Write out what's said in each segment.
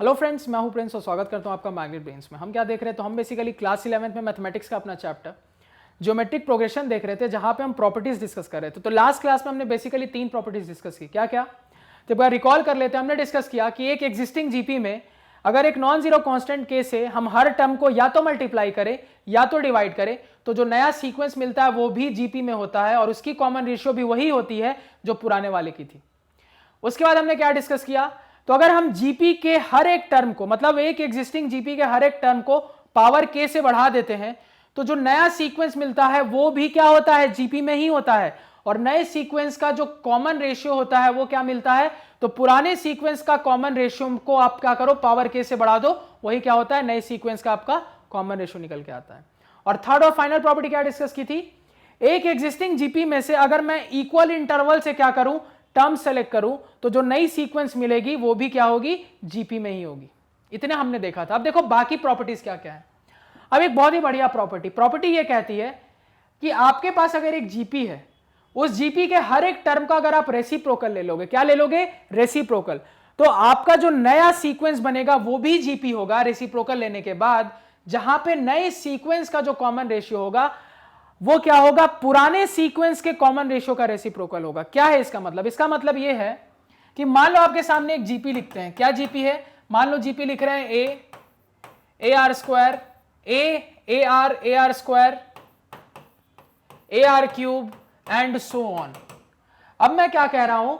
Hello friends, मैं हूं Prince और स्वागत करता हूं आपका मैग्नेट ब्रेन्स में। हम क्या देख रहे हैं, तो हम बेसिकली क्लास 11th में मैथमेटिक्स का अपना चैप्टर ज्योमेट्रिक प्रोग्रेशन देख रहे थे, जहां पे हम प्रॉपर्टीज डिस्कस कर रहे थे। तो लास्ट क्लास में हमने बेसिकली 3 प्रॉपर्टीज डिस्कस की। क्या क्या, तो एक बार रिकॉल कर लेते हैं। हमने डिस्कस किया कि एक एग्जिस्टिंग जीपी में अगर एक नॉन जीरो कांस्टेंट के से हम हर टर्म को या तो मल्टीप्लाई करें या तो डिवाइड करें, तो जो नया सीक्वेंस मिलता है वो भी जीपी में होता है और उसकी कॉमन रेशियो भी वही होती है जो पुराने वाले की थी। उसके बाद हमने क्या डिस्कस किया, तो अगर हम जीपी के हर एक टर्म को, मतलब एक एग्जिस्टिंग जीपी के हर एक टर्म को पावर के से बढ़ा देते हैं, तो जो नया सीक्वेंस मिलता है वो भी क्या होता है, जीपी में ही होता है। और नए सीक्वेंस का जो कॉमन रेशियो होता है वो क्या मिलता है, तो पुराने सीक्वेंस का कॉमन रेशियो को आप क्या करो, पावर के से बढ़ा दो, वही क्या होता है, नए सीक्वेंस का आपका कॉमन रेशियो निकल के आता है। और थर्ड और फाइनल प्रॉपर्टी क्या डिस्कस की थी, एक एग्जिस्टिंग जीपी में से अगर मैं इक्वल इंटरवल से क्या करूं, टर्म सेलेक्ट करूं, तो जो नई सीक्वेंस मिलेगी वो भी क्या होगी, जीपी में ही होगी। इतने हमने देखा था। अब देखो बाकी प्रॉपर्टीज क्या क्या है। अब एक बहुत ही बढ़िया प्रॉपर्टी ये कहती है कि आपके पास अगर एक जीपी है, उस जीपी के हर एक टर्म का अगर आप रेसिप्रोकल ले लोगे, क्या ले लोगे, रेसिप्रोकल, तो आपका जो नया सीक्वेंस बनेगा वो भी जीपी होगा रेसिप्रोकल लेने के बाद। जहां पे नए सीक्वेंस का जो कॉमन रेशियो होगा वो क्या होगा, पुराने सीक्वेंस के कॉमन रेशियो का रेसिप्रोकल होगा। क्या है इसका मतलब, इसका मतलब ये है कि मान लो आपके सामने एक जीपी लिखते हैं। क्या जीपी है, मान लो जीपी लिख रहे हैं ए r square, a r square, a r cube and so on. अब मैं क्या कह रहा हूं,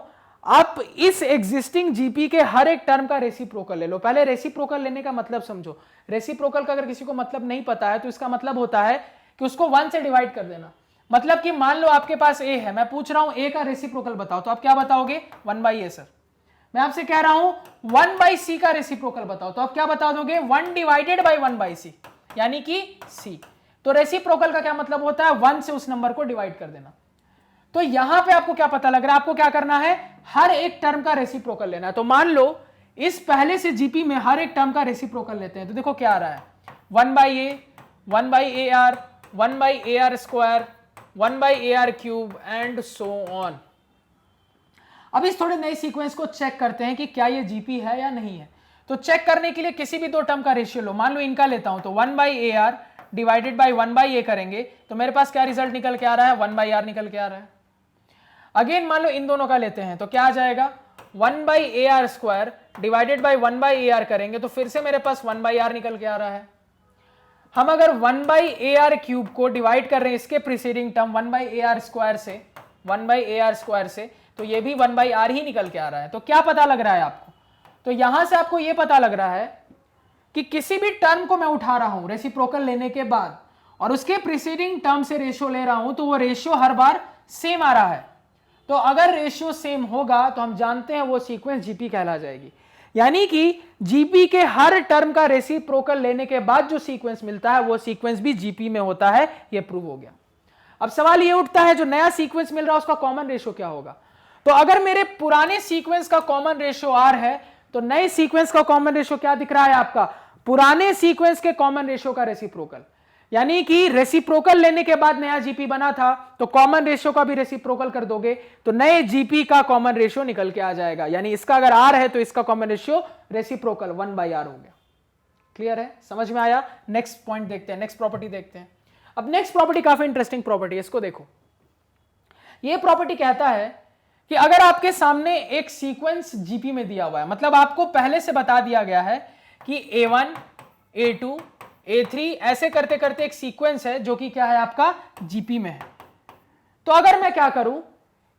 आप इस एग्जिस्टिंग जीपी के हर एक टर्म का रेसिप्रोकल ले लो। पहले रेसिप्रोकल लेने का मतलब समझो। रेसिप्रोकल का अगर किसी को मतलब नहीं पता है तो इसका मतलब होता है कि उसको 1 से डिवाइड कर देना। मतलब कि मान लो आपके पास ए है, मैं पूछ रहा हूं ए का रेसिप्रोकल बताओ, तो आप क्या बताओगे, 1/a। सर मैं आपसे कह रहा हूं 1/c का रेसिप्रोकल बताओ, तो आप क्या बता दोगे, 1 डिवाइडेड बाई 1/c, यानी कि c। तो रेसिप्रोकल का क्या मतलब होता है, 1 से उस नंबर को डिवाइड कर देना। तो यहां पे आपको क्या पता लग रहा है, आपको क्या करना है, हर एक टर्म का रेसिप्रोकल लेना है। तो मान लो इस पहले से जीपी में हर एक टर्म का रेसिप्रोकल लेते हैं, तो देखो क्या आ रहा है, 1/a, 1/ar, 1/ar square, 1/ar cube and so on. अब इस थोड़े नए सीक्वेंस को चेक करते हैं कि क्या ये जीपी है या नहीं है। तो चेक करने के लिए किसी भी दो टर्म का रेशियो लो। मान लो इनका लेता हूं, तो 1/ar डिवाइडेड बाई 1/a करेंगे, तो मेरे पास क्या रिजल्ट निकल के आ रहा है, 1/r निकल के आ रहा है। अगेन मान लो इन दोनों का लेते हैं, तो क्या आ जाएगा, 1/ar square divided by 1/ar करेंगे, तो फिर से मेरे पास 1/r निकल के आ रहा है। हम अगर 1/ar क्यूब को डिवाइड कर रहे हैं इसके प्रीसीडिंग टर्म 1/ar स्क्वायर से, 1/ar स्क्वायर से, तो ये भी 1/r ही निकल के आ रहा है। तो क्या पता लग रहा है आपको, तो यहां से आपको यह पता लग रहा है कि किसी भी टर्म को मैं उठा रहा हूं रेसिप्रोकल लेने के बाद और उसके प्रीसीडिंग टर्म से रेशियो ले रहा हूं, तो वो रेशियो हर बार सेम आ रहा है। तो अगर रेशियो सेम होगा तो हम जानते हैं वो सीक्वेंस जीपी कहला जाएगी। यानी कि जीपी के हर टर्म का रेसिप्रोकल लेने के बाद जो सीक्वेंस मिलता है वो सीक्वेंस भी जीपी में होता है। ये प्रूव हो गया। अब सवाल ये उठता है, जो नया सीक्वेंस मिल रहा है उसका कॉमन रेशियो क्या होगा। तो अगर मेरे पुराने सीक्वेंस का कॉमन रेशियो आर है, तो नए सीक्वेंस का कॉमन रेशियो क्या दिख रहा है आपका, पुराने सीक्वेंस के कॉमन रेशियो का रेसिप्रोकल। यानी कि रेसिप्रोकल लेने के बाद नया जीपी बना था, तो कॉमन रेशियो का भी रेसिप्रोकल कर दोगे तो नए जीपी का कॉमन रेशियो निकल के आ जाएगा। यानी इसका अगर आर है तो इसका कॉमन रेशियो रेसिप्रोकल 1/r हो गया। क्लियर है, समझ में आया। नेक्स्ट पॉइंट देखते हैं, नेक्स्ट प्रॉपर्टी देखते हैं। अब नेक्स्ट प्रॉपर्टी काफी इंटरेस्टिंग प्रॉपर्टी है, इसको देखो। यह प्रॉपर्टी कहता है कि अगर आपके सामने एक सीक्वेंस जीपी में दिया हुआ है, मतलब आपको पहले से बता दिया गया है कि a1, a2, a3 ऐसे करते करते एक सीक्वेंस है जो कि क्या है आपका जीपी में है। तो अगर मैं क्या करूं,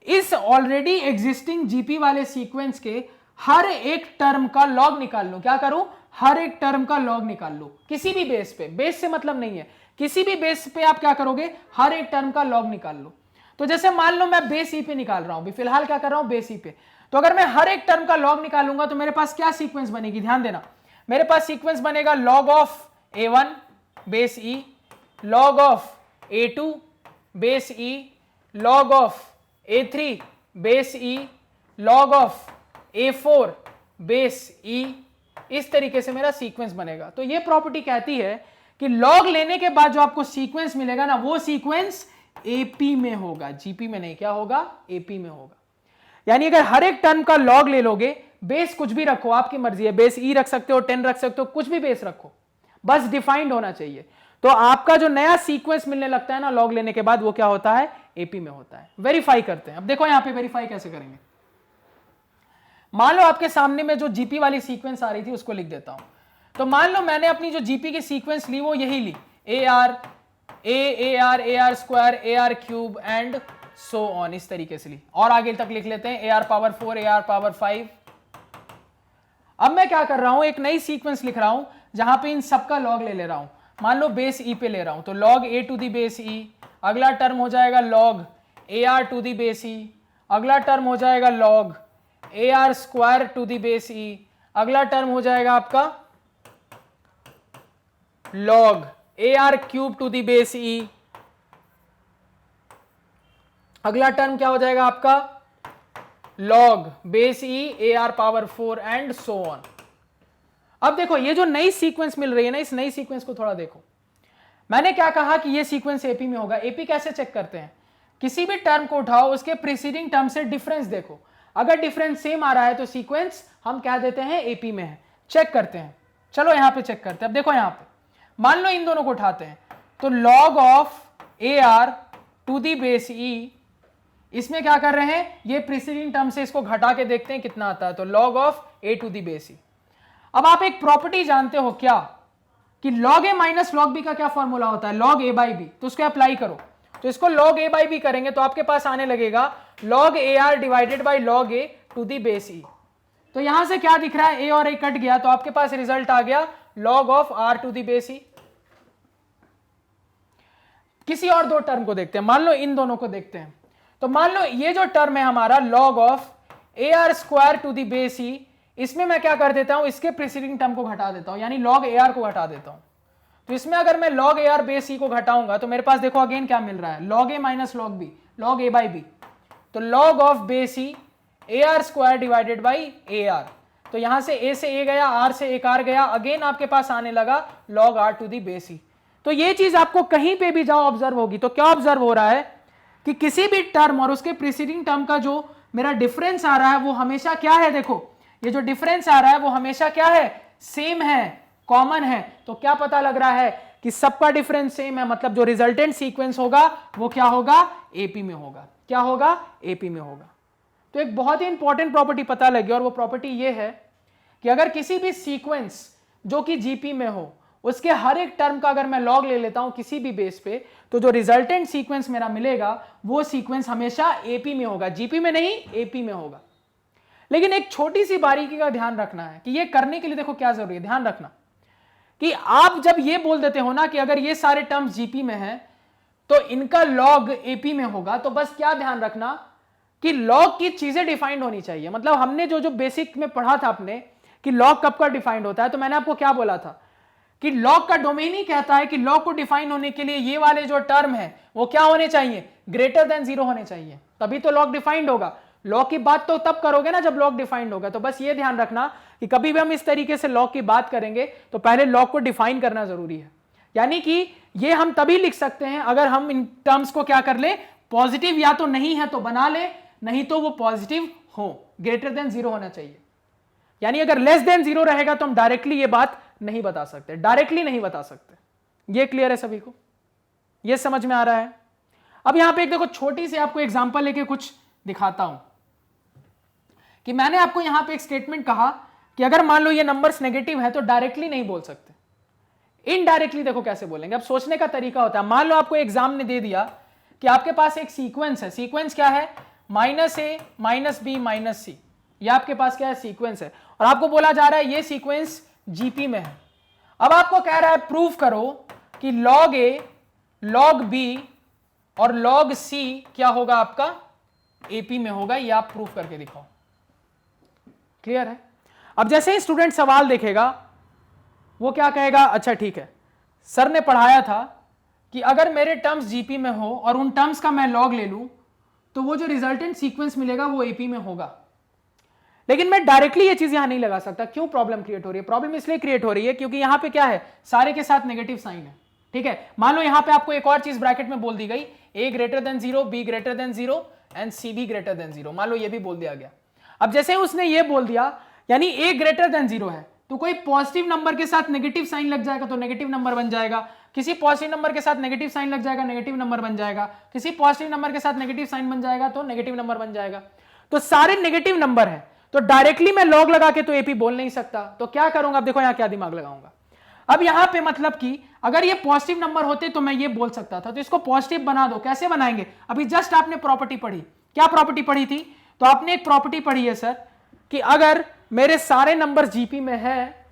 इस ऑलरेडी एग्जिस्टिंग जीपी वाले सीक्वेंस के हर एक टर्म का लॉग निकाल लूं। क्या करूं, हर एक टर्म का लॉग निकाल लो, किसी भी बेस पे, बेस से मतलब नहीं है, किसी भी बेस पे आप क्या करोगे, हर एक टर्म का लॉग निकाल लो। तो जैसे मान लो मैं बेस ई पे निकाल रहा हूं, फिलहाल क्या कर रहा हूं, बेस ई पे। तो अगर मैं हर एक टर्म का लॉग निकालूंगा तो मेरे पास क्या सीक्वेंस बनेगी, ध्यान देना, मेरे पास सीक्वेंस बनेगा log of a1 base e, log of a2 base e, log of a3 base e, log of a4 base e। इस तरीके से मेरा सीक्वेंस बनेगा। तो ये प्रॉपर्टी कहती है कि लॉग लेने के बाद जो आपको सीक्वेंस मिलेगा ना, वो सीक्वेंस एपी में होगा, जीपी में नहीं। क्या होगा, एपी में होगा। यानी अगर हर एक टर्म का लॉग ले लोगे बेस कुछ भी रखो, आपकी मर्जी है, बेस ई रख सकते हो, 10 रख सकते हो, कुछ भी बेस रखो, बस डिफाइंड होना चाहिए। तो आपका जो नया सीक्वेंस मिलने लगता है ना लॉग लेने के बाद, वो क्या होता है, एपी में होता है। वेरीफाई करते हैं। अब देखो यहां पे वेरीफाई कैसे करेंगे। मान लो आपके सामने में जो जीपी वाली सीक्वेंस आ रही थी उसको लिख देता हूं। तो मान लो मैंने अपनी जो जीपी की सीक्वेंस ली वो यही ली, a r square, a r cube and so on, इस तरीके से ली। और आगे तक लिख लेते हैं, ए आर पावर 4, ए आर पावर 5। अब मैं क्या कर रहा हूं, एक नई सीक्वेंस लिख रहा हूं जहां पे इन सबका लॉग ले रहा हूं। मान लो बेस ई पे ले रहा हूं, तो log a to the base e, अगला टर्म हो जाएगा log a r to the base e, अगला टर्म हो जाएगा log a r square to the base e, अगला टर्म हो जाएगा आपका log a r cube to the base e, अगला टर्म क्या हो जाएगा आपका log base e a r power 4 and so on. अब देखो ये जो नई सीक्वेंस मिल रही है ना, इस नई सीक्वेंस को थोड़ा देखो। मैंने क्या कहा कि ये सीक्वेंस एपी में होगा। एपी कैसे चेक करते हैं, किसी भी टर्म को उठाओ, उसके प्रीसीडिंग टर्म से डिफरेंस देखो, अगर डिफरेंस सेम आ रहा है तो सीक्वेंस हम कह देते हैं एपी में है। चेक करते हैं, चलो यहां पे चेक करते हैं। अब देखो यहां पे मान लो इन दोनों को उठाते हैं, तो log of a r to the base e, इसमें क्या कर रहे हैं, ये प्रीसीडिंग टर्म से इसको घटा के देखते हैं कितना आता है, तो log of a to the base e. अब आप एक प्रॉपर्टी जानते हो क्या, कि log a minus log b का क्या फॉर्मूला होता है, log a बाई बी। तो उसको अप्लाई करो, तो इसको log a बाई बी करेंगे तो आपके पास आने लगेगा log a r divided by log a to the base e। तो यहां से क्या दिख रहा है, a और a कट गया, तो आपके पास रिजल्ट आ गया log of r to the base e। किसी और दो टर्म को देखते हैं, मान लो इन दोनों को देखते हैं। तो मान लो ये जो टर्म है हमारा log of a r square to the base e, इसमें मैं क्या कर देता हूं, इसके प्रीसीडिंग टर्म को घटा देता हूं, यानी log AR को घटा देता हूं। तो इसमें अगर मैं log AR बेस ई को घटाऊंगा तो मेरे पास देखो अगेन क्या मिल रहा है, log A minus log B, log A by B. तो log of base e AR square divided by AR, तो यहां से A से A गया, R से एक R गया, अगेन आपके पास आने लगा log R to the base e. तो ये चीज आपको कहीं पे भी जाओ ऑब्जर्व होगी। तो क्या ऑब्जर्व हो रहा है कि किसी भी टर्म और उसके प्रीसीडिंग टर्म का जो मेरा डिफरेंस आ रहा है वो हमेशा क्या है, देखो ये जो डिफरेंस आ रहा है वो हमेशा क्या है, सेम है, कॉमन है। तो क्या पता लग रहा है कि सबका डिफरेंस सेम है, मतलब जो रिजल्टेंट सीक्वेंस होगा वो क्या होगा, एपी में होगा। क्या होगा, एपी में होगा। तो एक बहुत ही इंपॉर्टेंट प्रॉपर्टी पता लगी, और वो प्रॉपर्टी ये है कि अगर किसी भी सीक्वेंस जो कि जीपी में हो, उसके हर एक टर्म का अगर मैं लॉग ले लेता हूं किसी भी बेस पे, तो जो रिजल्टेंट सीक्वेंस मेरा मिलेगा वो सीक्वेंस हमेशा एपी में होगा, जीपी में नहीं, एपी में होगा। लेकिन एक छोटी सी बारीकी का ध्यान रखना है कि ये करने के लिए देखो क्या जरूरी है, ध्यान रखना कि आप जब ये बोल देते हो ना कि अगर ये सारे टर्म्स जीपी में हैं तो इनका लॉग एपी में होगा, तो बस क्या ध्यान रखना कि लॉग की चीजें डिफाइंड होनी चाहिए। मतलब हमने जो बेसिक में पढ़ा था आपने कि लॉग कब का डिफाइंड होता है, तो मैंने आपको क्या बोला था कि लॉग का डोमेन ही कहता है कि लॉग को डिफाइन होने के लिए ये वाले जो टर्म है वो क्या होने चाहिए, ग्रेटर देन 0 होने चाहिए, तभी तो लॉग डिफाइंड होगा। लॉग की बात तो तब करोगे ना जब लॉग डिफाइंड होगा। तो बस ये ध्यान रखना कि कभी भी हम इस तरीके से लॉग की बात करेंगे तो पहले लॉग को डिफाइन करना जरूरी है। यानी कि ये हम तभी लिख सकते हैं अगर हम इन टर्म्स को क्या कर ले, पॉजिटिव या तो नहीं है तो बना ले, नहीं तो वो पॉजिटिव हो, ग्रेटर देन 0 होना चाहिए। यानी अगर लेस देन 0 रहेगा तो हम डायरेक्टली ये बात नहीं बता सकते, डायरेक्टली नहीं बता सकते। ये क्लियर है सभी को, ये समझ में आ रहा है। अब यहां पे एक देखो छोटी सी आपको एग्जांपल लेके कुछ दिखाता हूं कि मैंने आपको यहां पे एक स्टेटमेंट कहा कि अगर मान लो ये नंबर्स नेगेटिव है तो डायरेक्टली नहीं बोल सकते, इनडायरेक्टली देखो कैसे बोलेंगे। अब सोचने का तरीका होता है, मान लो आपको एग्जाम ने दे दिया कि आपके पास एक सीक्वेंस है, सीक्वेंस क्या है, -a -b -c, ये आपके पास क्या है, सीक्वेंस है, और आपको बोला जा रहा है ये सीक्वेंस जीपी में है। अब आपको कह रहा है प्रूव करो कि log a log b और log c क्या होगा, आपका एपी में होगा, ये आप प्रूफ करके दिखाओ। क्लियर है। अब जैसे ही स्टूडेंट सवाल देखेगा वो क्या कहेगा, अच्छा ठीक है सर ने पढ़ाया था कि अगर मेरे टर्म्स जीपी में हो और उन टर्म्स का मैं लॉग ले लूं तो वो जो रिजल्टेंट सीक्वेंस मिलेगा वो एपी में होगा। लेकिन मैं डायरेक्टली ये चीज यहां नहीं लगा सकता। क्यों प्रॉब्लम क्रिएट हो रही है, प्रॉब्लम इसलिए क्रिएट हो रही है क्योंकि यहां पे क्या है, सारे के साथ नेगेटिव साइन है। ठीक है, मान लो यहां पे आपको एक और चीज ब्रैकेट में बोल दी गई, a greater than 0, b greater than 0 and c भी ग्रेटर देन 0, मान लो ये भी बोल दिया गया। अब जैसे उसने ये बोल दिया यानी a ग्रेटर देन 0 है, तो कोई पॉजिटिव नंबर के साथ नेगेटिव साइन लग जाएगा तो नेगेटिव नंबर बन जाएगा, किसी पॉजिटिव नंबर के साथ नेगेटिव साइन लग जाएगा नेगेटिव नंबर बन जाएगा, किसी पॉजिटिव नंबर के साथ नेगेटिव साइन बन जाएगा तो नेगेटिव नंबर बन जाएगा। तो सारे नेगेटिव नंबर है, तो डायरेक्टली मैं लॉग लगा के तो एपी बोल नहीं सकता, तो क्या करूंगा, अब देखो यहां क्या दिमाग लगाऊंगा। अब यहां पे मतलब कि अगर ये पॉजिटिव नंबर होते तो मैं ये बोल सकता था, तो इसको पॉजिटिव बना दो। कैसे बनाएंगे, अभी जस्ट आपने प्रॉपर्टी पढ़ी, क्या प्रॉपर्टी पढ़ी थी, तो आपने एक प्रॉपर्टी पढ़ी है सर कि अगर मेरे सारे नंबर जीपी में है,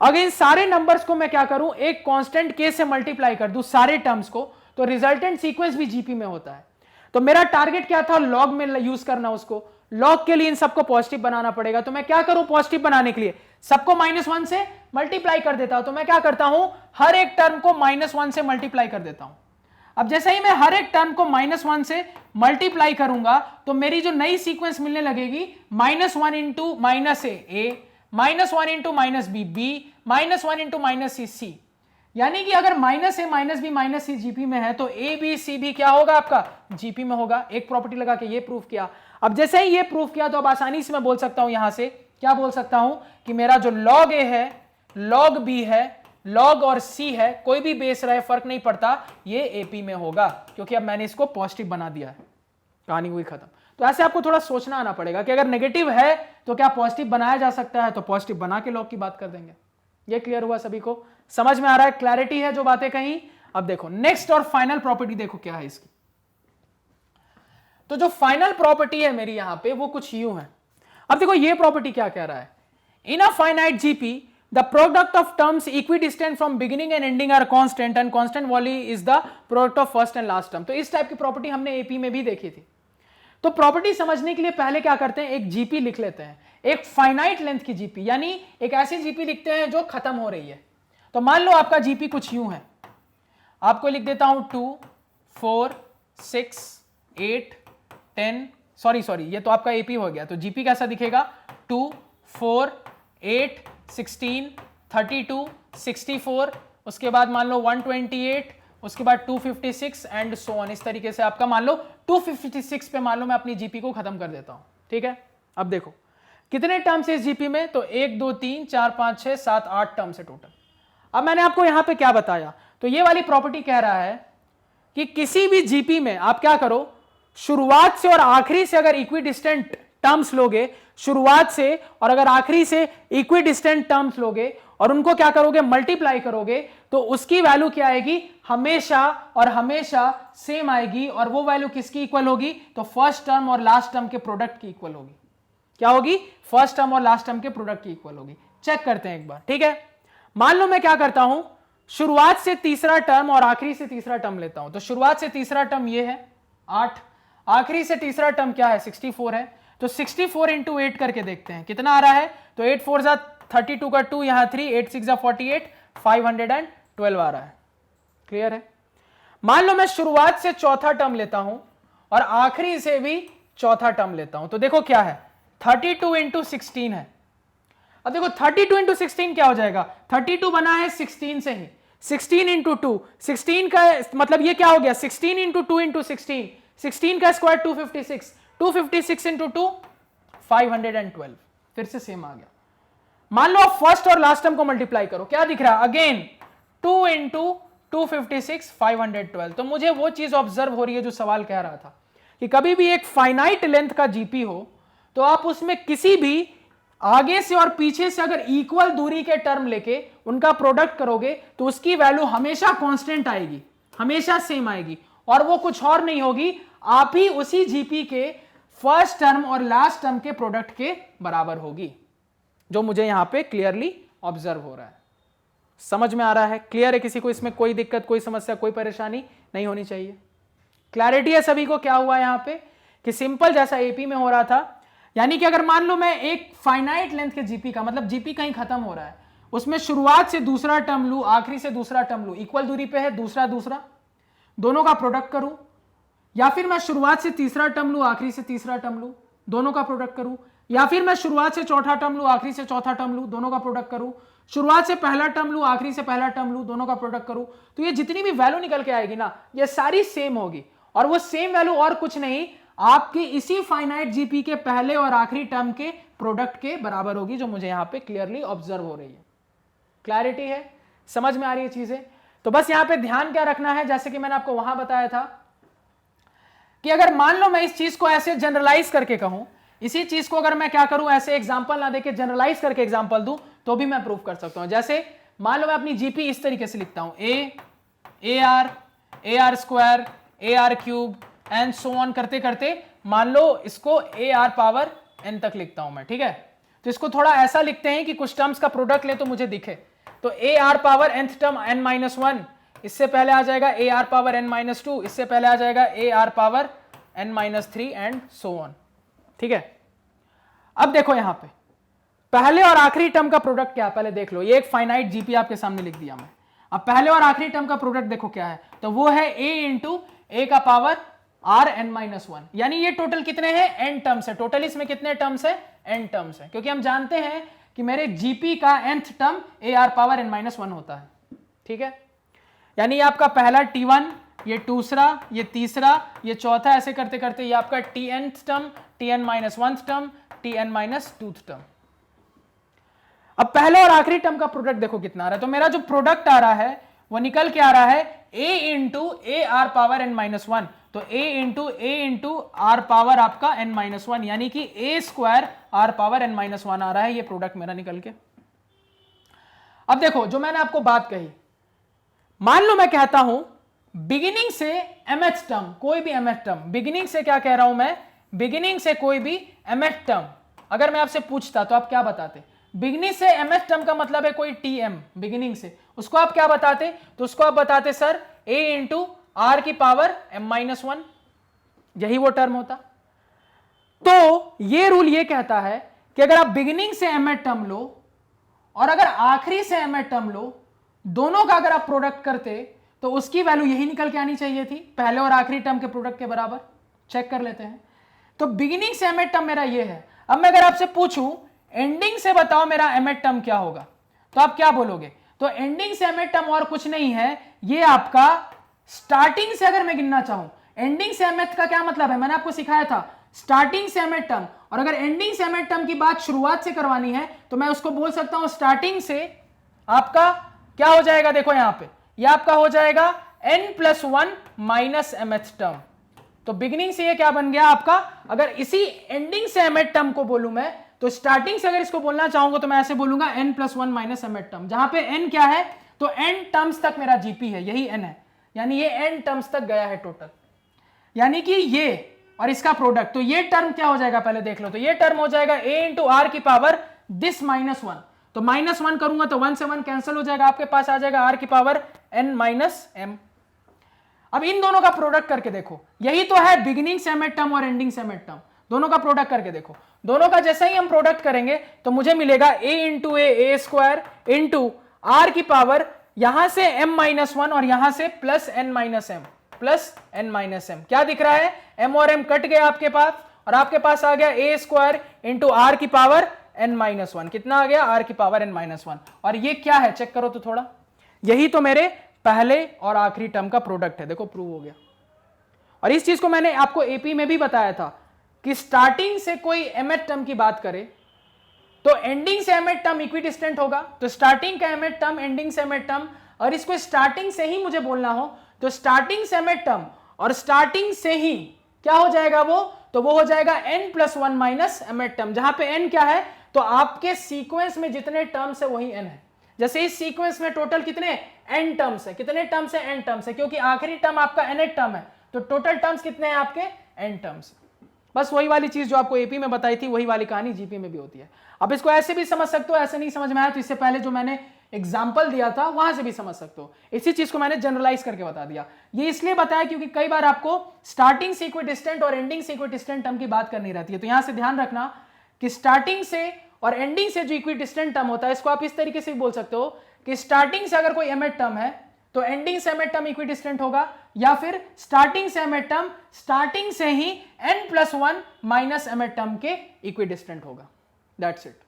अगर इन सारे नंबर्स को मैं क्या करूं, एक कांस्टेंट के से मल्टीप्लाई कर दूं सारे टर्म्स को, तो रिजल्टेंट सीक्वेंस भी जीपी में होता है। तो मेरा टारगेट क्या था, लॉग में यूज करना, उसको लॉग के लिए इन सबको पॉजिटिव बनाना पड़ेगा। तो मैं क्या करूं, पॉजिटिव बनाने के लिए सबको -1 से मल्टीप्लाई कर देता हूं। तो मैं क्या करता हूं, हर एक टर्म को -1 से मल्टीप्लाई कर देता हूं। अब जैसे ही मैं हर एक टर्म को -1 से मल्टीप्लाई करूंगा तो मेरी जो नई सीक्वेंस मिलने लगेगी -1 into -a, -1 into -b, -1 into -c। यानी कि अगर -a -b -c जीपी में है तो a b c भी क्या होगा, आपका जीपी में होगा। एक प्रॉपर्टी लगा के ये प्रूफ किया। अब जैसे ही ये प्रूफ किया तो अब आसानी से मैं बोल सकता हूं, यहां से क्या बोल सकता हूं कि मेरा जो log a है, log b है, log और c है, कोई भी बेस रहे फर्क नहीं पड़ता, ये एपी में होगा, क्योंकि अब मैंने इसको पॉजिटिव बना दिया है, कहानी हुई खत्म। तो ऐसे आपको थोड़ा सोचना आना पड़ेगा कि अगर नेगेटिव है तो क्या पॉजिटिव बनाया जा सकता है, तो पॉजिटिव बना के लॉग की बात कर देंगे। ये क्लियर हुआ सभी को, समझ में आ रहा है, क्लैरिटी है जो बातें कहीं। अब देखो नेक्स्ट और फाइनल प्रॉपर्टी देखो क्या है इसकी। तो जो फाइनल प्रॉपर्टी है मेरी यहां पे वो कुछ यूं है। अब देखो ये प्रॉपर्टी क्या कह रहा है, in a finite GP the product of terms equidistant from beginning and ending are constant and constant value is the product of first and last term. तो इस टाइप की प्रॉपर्टी हमने एपी में भी देखी थी। तो प्रॉपर्टी समझने के लिए पहले क्या करते हैं, एक जीपी लिख लेते हैं, एक फाइनाइट लेंथ की जीपी, यानी एक ऐसी जीपी लिखते हैं जो खत्म हो रही है। तो मान लो आपका जीपी कुछ यूं है, आपको लिख देता हूं 2 4 6 8 10, सॉरी ये तो आपका एपी हो गया। तो जीपी कैसा दिखेगा, 2 4 8 16 32 64, उसके बाद मान लो 128, उसके बाद 256 एंड सो ऑन। इस तरीके से आपका मान लो 256 पे मान लो मैं अपनी जीपी को खत्म कर देता हूं। ठीक है, अब देखो कितने टर्म्स है इस जीपी में, तो 1 2 3 4 5 6 7 8 टर्म्स है टोटल। अब मैंने आपको यहां पे क्या बताया, तो ये वाली प्रॉपर्टी कह रहा है कि किसी भी जीपी में आप क्या करो, शुरुआत से और आखिरी से अगर इक्विडिस्टेंट टर्म्स लोगे, शुरुआत से और अगर आखिरी से इक्विडिस्टेंट टर्म्स लोगे और उनको क्या करोगे, मल्टीप्लाई करोगे, तो उसकी वैल्यू क्या आएगी, हमेशा और हमेशा सेम आएगी। और वो वैल्यू किसकी इक्वल होगी, तो फर्स्ट टर्म और लास्ट टर्म के प्रोडक्ट की इक्वल होगी। क्या होगी, फर्स्ट टर्म और लास्ट टर्म के प्रोडक्ट की इक्वल होगी। चेक करते हैं एक बार। ठीक है, मान लो मैं क्या करता हूं, शुरुआत से तीसरा टर्म और आखिरी से तीसरा टर्म लेता हूं। तो शुरुआत से तीसरा टर्म ये है 8, आखिरी से तीसरा टर्म क्या है, 64 है। तो 64 इंटू 8 करके देखते हैं कितना आ रहा है, तो 8 4 जा 32 का 2, यहां 3, 8 6 जा 48, 512 आ रहा है। क्लियर है। मान लो मैं शुरुआत से चौथा टर्म लेता हूं और आखिरी से भी चौथा टर्म लेता हूं, तो देखो क्या है, 32 इंटू 16 है। अब देखो 32 इंटू 16 क्या हो जाएगा, 32 बना है 16 से ही, 16 इंटू 2, 16 का मतलब ये क्या हो गया, 16 इंटू 2 इंटू 16, 16 का स्क्वायर 256, 256 इंटू 2 512, फिर से सेम आ गया। मान लो आप फर्स्ट और लास्ट टर्म को मल्टीप्लाई करो, क्या दिख रहा है, अगेन 2 इंटू 256 512। तो मुझे वो चीज ऑब्जर्व हो रही है जो सवाल कह रहा था कि कभी भी एक फाइनाइट लेंथ का जीपी हो तो आप उसमें किसी भी आगे से और पीछे से अगर इक्वल दूरी के टर्म लेके उनका प्रोडक्ट करोगे तो उसकी वैल्यू हमेशा कांस्टेंट आएगी, हमेशा सेम आएगी, और वो कुछ और नहीं होगी, आप ही उसी जीपी के फर्स्ट टर्म और लास्ट टर्म के प्रोडक्ट के बराबर होगी, जो मुझे यहां पे क्लियरली ऑब्जर्व हो रहा है। समझ में आ रहा है, क्लियर है, किसी को इसमें कोई दिक्कत, कोई समस्या, कोई परेशानी नहीं होनी चाहिए। क्लैरिटी है सभी को। क्या हुआ यहां पे कि सिंपल जैसा एपी में हो रहा था, यानी कि अगर मान लो मैं एक फाइनाइट लेंथ के जीपी का मतलब जीपी कहीं खत्म हो रहा है, उसमें शुरुआत से दूसरा टर्म लू, आखिरी से दूसरा टर्म लू, इक्वल दूरी पे है, दूसरा दूसरा, दोनों का प्रोडक्ट करूं, या फिर मैं शुरुआत से तीसरा टर्म लू, आखिरी से तीसरा टर्म लू, दोनों का प्रोडक्ट करूं, या फिर मैं शुरुआत से चौथा टर्म लू, आखिरी से चौथा टर्म लू, दोनों का प्रोडक्ट करूं, शुरुआत से पहला टर्म लू, आखिरी से पहला टर्म लू, दोनों का प्रोडक्ट करूं, तो ये जितनी भी वैल्यू निकल के आएगी ना, ये सारी सेम होगी। और वो सेम वैल्यू और कुछ नहीं, आपकी इसी फाइनाइट जीपी के पहले और आखिरी टर्म के प्रोडक्ट के बराबर होगी, जो मुझे यहां पे क्लियरली ऑब्जर्व हो रही है। क्लैरिटी है, समझ में आ रही है चीजें? तो बस यहां पे ध्यान क्या रखना है, जैसे कि मैंने आपको वहां बताया था कि अगर मान लो मैं इस चीज को ऐसे जनरलाइज करके कहूं, इसी चीज को अगर मैं क्या करूं, ऐसे एग्जांपल ना देके जनरलाइज करके एग्जांपल दूं, तो भी मैं प्रूव कर सकता हूं। जैसे मान लो मैं अपनी जीपी इस तरीके से लिखता हूं, ए r square, a r cube and so on करते करते मान लो इसको ए आर पावर एन तक लिखता हूं मैं, ठीक है? तो इसको थोड़ा ऐसा लिखते हैं कि कुछ टर्म्स का प्रोडक्ट ले तो मुझे दिखे। तो ए r power nth term n minus one, इससे पहले आ जाएगा ए r power n minus two, इससे पहले आ जाएगा ए r power n minus three and so on, ठीक है? अब देखो यहां पे पहले और आखिरी टर्म का प्रोडक्ट क्या है, पहले देख लो। ये एक फाइनाइट जीपी आपके सामने लिख दिया मैं। अब पहले और आखिरी टर्म का प्रोडक्ट देखो क्या है, तो वो है a इंटू ए का power r n minus one, यानी ये टोटल कितने हैं, एन टर्म्स है। टोटल इसमें कितने टर्म्स है, एन टर्म्स है, क्योंकि हम जानते हैं कि मेरे जीपी का nth term a r power n minus one होता है, ठीक है? यानी ये आपका पहला T1, ये दूसरा, ये तीसरा, ये चौथा, ऐसे करते करते ये आपका Tnth term, Tn minus one term, Tn minus two term. अब पहले और आखिरी टर्म का प्रोडक्ट देखो कितना आ रहा है। तो मेरा जो प्रोडक्ट आ रहा है वो निकल के आ रहा है a into a r power n minus one. तो a इंटू आर पावर आपका n माइनस वन, यानी कि a square r power n minus one आ रहा है, ये प्रोडक्ट मेरा निकल के। अब देखो जो मैंने आपको बात कही, मान लो मैं कहता हूं बिगिनिंग से mth टर्म, कोई भी mth टर्म, बिगिनिंग से क्या कह रहा हूं मैं, बिगिनिंग से कोई भी mth टर्म अगर मैं आपसे पूछता तो आप क्या बताते? बिगिनिंग से mth टर्म का मतलब है कोई tm, बिगिनिंग से, उसको आप क्या बताते? तो उसको आप बताते सर a इंटू आर की पावर m माइनस वन, यही वो टर्म होता। तो ये रूल ये कहता है कि अगर आप बिगिनिंग से mth टर्म लो और अगर आखिरी से mth टर्म लो, दोनों का अगर आप प्रोडक्ट करते तो उसकी वैल्यू यही निकल के आनी चाहिए थी, पहले और आखिरी टर्म के प्रोडक्ट के बराबर। चेक कर लेते हैं। तो बिगिनिंग से mth टर्म मेरा ये है। अब मैं अगर आपसे पूछूं एंडिंग से बताओ मेरा mth टर्म क्या होगा, तो आप क्या बोलोगे? तो एंडिंग से mth टर्म और कुछ नहीं है, ये आपका स्टार्टिंग से अगर मैं गिनना चाहूं, एंडिंग से mth का क्या मतलब है, मैंने आपको सिखाया था स्टार्टिंग से mth टर्म, और अगर एंडिंग से mth टर्म की बात शुरुआत से करवानी है तो मैं उसको बोल सकता हूं स्टार्टिंग से आपका क्या हो जाएगा, देखो यहां पे ये आपका हो जाएगा n plus one minus mth term. तो बिगिनिंग से ये क्या बन गया आपका, अगर इसी एंडिंग से mth टर्म को बोलूं मैं, तो स्टार्टिंग से अगर इसको बोलना चाहूंगा तो मैं ऐसे बोलूंगा n plus one minus mth term, जहां पे n क्या है, तो n टर्म्स तक मेरा जीपी है, यही n है, यानी ये n टर्म्स तक गया है टोटल, यानी कि ये और इसका प्रोडक्ट। तो ये टर्म क्या हो जाएगा पहले देख लो, तो ये टर्म हो जाएगा a इंटू आर की पावर दिस माइनस वन। तो माइनस वन करूंगा तो वन से वन कैंसिल हो जाएगा, आपके पास आ जाएगा आर की पावर n माइनस m। अब इन दोनों का प्रोडक्ट करके देखो, यही तो है बिगिनिंग से mth टर्म और एंडिंग से mth टर्म, दोनों का प्रोडक्ट करके देखो। दोनों का जैसे ही हम प्रोडक्ट करेंगे तो मुझे मिलेगा a into a square into r की पावर यहां से m माइनस वन और यहां से plus n minus m, plus n minus m। क्या दिख रहा है, m और m कट गया आपके पास और आपके पास आ गया a स्क्वायर इंटू आर की पावर n माइनस वन। कितना आ गया, r की पावर n माइनस वन। और ये क्या है चेक करो तो थोड़ा, यही तो मेरे पहले और आखिरी टर्म का प्रोडक्ट है, देखो प्रूव हो गया। और इस चीज को मैंने आपको एपी में भी बताया था कि स्टार्टिंग से कोई mth टर्म की बात करे तो एंडिंग से mth टर्म इक्विडिस्टेंट होगा। तो स्टार्टिंग का mth टर्म, एंडिंग से mth टर्म, और इसको स्टार्टिंग से ही मुझे बोलना हो तो स्टार्टिंग से mth टर्म और स्टार्टिंग से ही क्या हो जाएगा वो, तो वो हो जाएगा n plus one minus mth term, जहां पे n क्या है, तो आपके सीक्वेंस में जितने टर्म्स है वही n है। जैसे इस सीक्वेंस में टोटल कितने n टर्म्स है, कितने टर्म्स है, n टर्म्स है, क्योंकि आखिरी टर्म आपका nth टर्म है, तो टोटल टर्म्स कितने हैं आपके, n टर्म्स। बस वही वाली चीज जो आपको एपी में बताई थी वही वाली कहानी जीपी में भी होती है। अब इसको ऐसे भी समझ सकते हो, ऐसे नहीं समझ में आया तो इससे पहले जो मैंने एग्जाम्पल दिया था वहां से भी समझ सकते हो। इसी चीज को मैंने जनरलाइज करके बता दिया। ये इसलिए बताया क्योंकि कई बार आपको स्टार्टिंग से इक्विडिस्टेंट और एंडिंग से इक्विडिस्टेंट टर्म की बात करनी रहती है। तो यहां से ध्यान रखना कि स्टार्टिंग से और एंडिंग से जो इक्विडिस्टेंट टर्म होता है, इसको आप इस तरीके से भी बोल सकते हो कि स्टार्टिंग से अगर कोई mth टर्म है तो एंडिंग से mth टर्म इक्विडिस्टेंट होगा, या फिर स्टार्टिंग से mth टर्म स्टार्टिंग से ही n plus one minus mth term के इक्विडिस्टेंट होगा। That's it.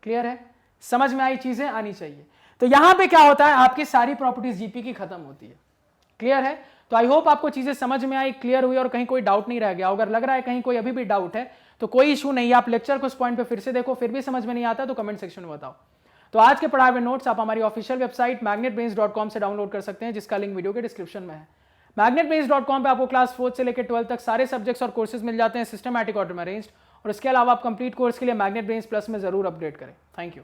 क्लियर है, समझ में आई, चीजें आनी चाहिए। तो यहां पे क्या होता है, आपकी सारी प्रॉपर्टीज जीपी की खत्म होती है। क्लियर है। तो आई होप आपको चीज़ें समझ में आई, क्लियर हुई और कहीं कोई डाउट नहीं रह गया। अगर लग रहा है कहीं कोई अभी भी डाउट है तो कोई इशू नहीं है, आप लेक्चर को उस पॉइंट पे फिर से देखो, फिर भी समझ में नहीं आता तो कमेंट सेक्शन में बताओ। तो आज के पढ़ाए हुए नोट्स आप हमारी ऑफिशियल वेबसाइट magnetbrains.com से डाउनलोड कर सकते हैं, जिसका लिंक वीडियो के डिस्क्रिप्शन में है। magnetbrains.com पे आपको क्लास 4 से लेकर 12 तक सारे सब्जेक्ट्स और कोर्सेज मिल जाते हैं, सिस्टमैटिक ऑर्डर में अरेंज्ड। और इसके अलावा आप कंप्लीट कोर्स के लिए मैग्नेट ब्रेन्स प्लस में जरूर अपग्रेड करें। Thank you.